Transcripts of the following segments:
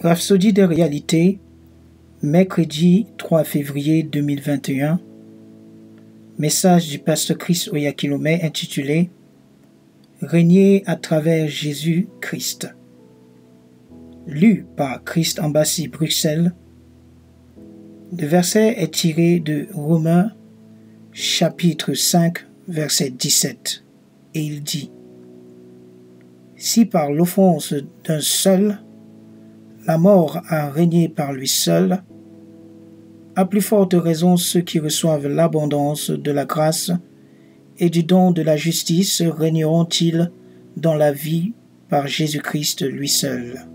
Rhapsodie de réalité, mercredi 3 février 2021. Message du pasteur Chris Oyakhilome intitulé « Régner à travers Jésus-Christ ». Lu par Christ Embassy Bruxelles. Le verset est tiré de Romains chapitre 5 verset 17 et il dit « Si par l'offense d'un seul, la mort a régné par lui seul, à plus forte raison ceux qui reçoivent l'abondance de la grâce et du don de la justice régneront-ils dans la vie par Jésus-Christ lui seul. »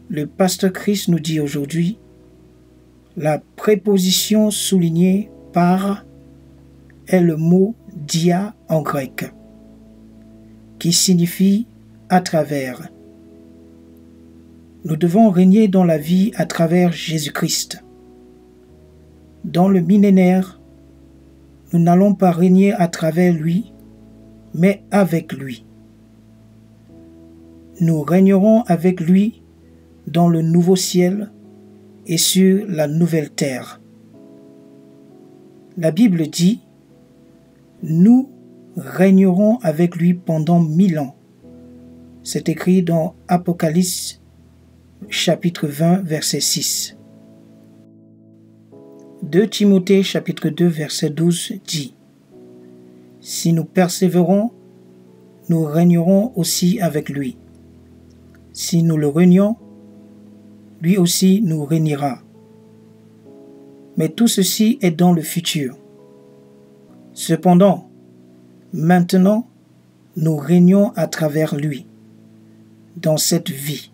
Le pasteur Christ nous dit aujourd'hui la préposition soulignée par est le mot dia en grec, qui signifie à travers. Nous devons régner dans la vie à travers Jésus-Christ. Dans le millénaire, nous n'allons pas régner à travers lui, mais avec lui. Nous régnerons avec lui dans le nouveau ciel et sur la nouvelle terre. La Bible dit « Nous régnerons avec lui pendant 1000 ans ». C'est écrit dans Apocalypse chapitre 20 verset 6. 2 Timothée chapitre 2 verset 12 dit « Si nous persévérons, nous régnerons aussi avec lui. Si nous le régnons, lui aussi nous régnera. » Mais tout ceci est dans le futur. Cependant, maintenant, nous régnons à travers lui, dans cette vie.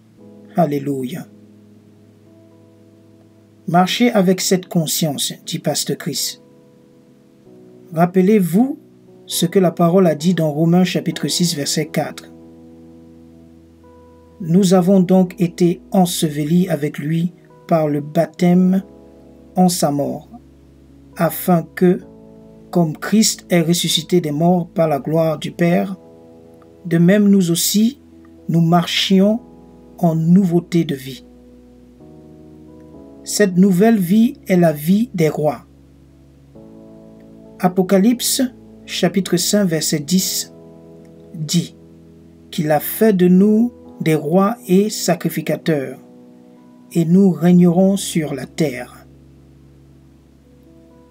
Alléluia. Marchez avec cette conscience, dit pasteur Chris. Rappelez-vous ce que la parole a dit dans Romains chapitre 6 verset 4. Nous avons donc été ensevelis avec lui par le baptême en sa mort, afin que, comme Christ est ressuscité des morts par la gloire du Père, de même nous aussi, nous marchions en nouveauté de vie. Cette nouvelle vie est la vie des rois. Apocalypse chapitre 5 verset 10 dit qu'il a fait de nous des rois et sacrificateurs, et nous régnerons sur la terre.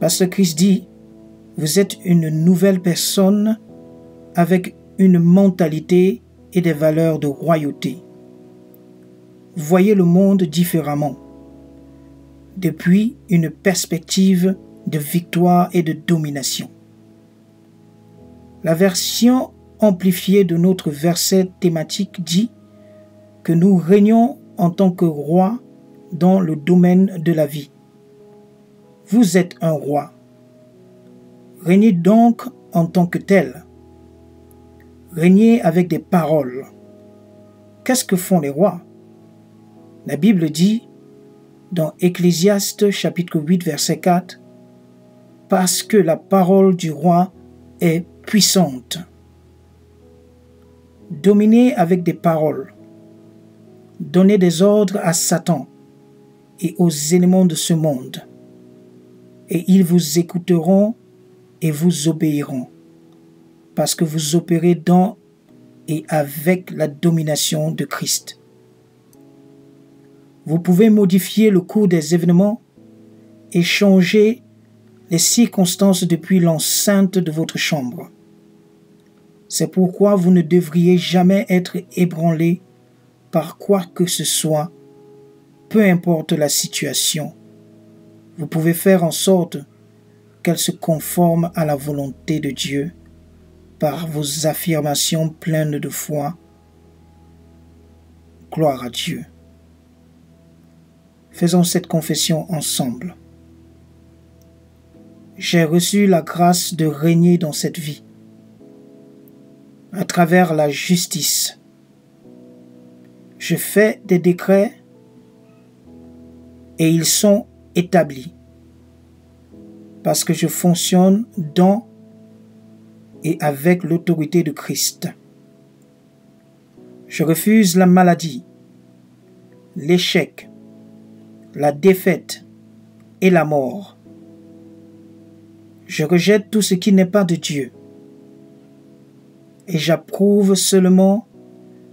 Pasteur Christ dit, vous êtes une nouvelle personne avec une mentalité et des valeurs de royauté. Voyez le monde différemment, depuis une perspective de victoire et de domination. La version amplifiée de notre verset thématique dit que nous régnons en tant que roi dans le domaine de la vie. Vous êtes un roi. Régnez donc en tant que tel. Régnez avec des paroles. Qu'est-ce que font les rois? La Bible dit dans Ecclésiaste chapitre 8 verset 4 « Parce que la parole du roi est puissante. » Dominez avec des paroles. Donnez des ordres à Satan et aux éléments de ce monde, et ils vous écouteront et vous obéiront, parce que vous opérez dans et avec la domination de Christ. Vous pouvez modifier le cours des événements et changer les circonstances depuis l'enceinte de votre chambre. C'est pourquoi vous ne devriez jamais être ébranlé par quoi que ce soit, peu importe la situation. Vous pouvez faire en sorte qu'elle se conforme à la volonté de Dieu par vos affirmations pleines de foi. Gloire à Dieu. Faisons cette confession ensemble. J'ai reçu la grâce de régner dans cette vie, à travers la justice. Je fais des décrets et ils sont établis, parce que je fonctionne dans et avec l'autorité de Christ. Je refuse la maladie. l'échec, la défaite et la mort. Je rejette tout ce qui n'est pas de Dieu et j'approuve seulement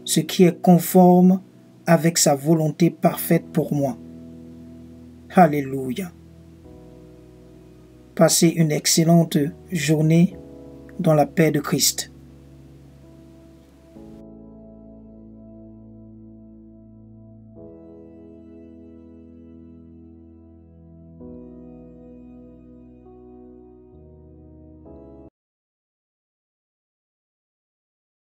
ce qui est conforme avec sa volonté parfaite pour moi. Alléluia. Passez une excellente journée dans la paix de Christ.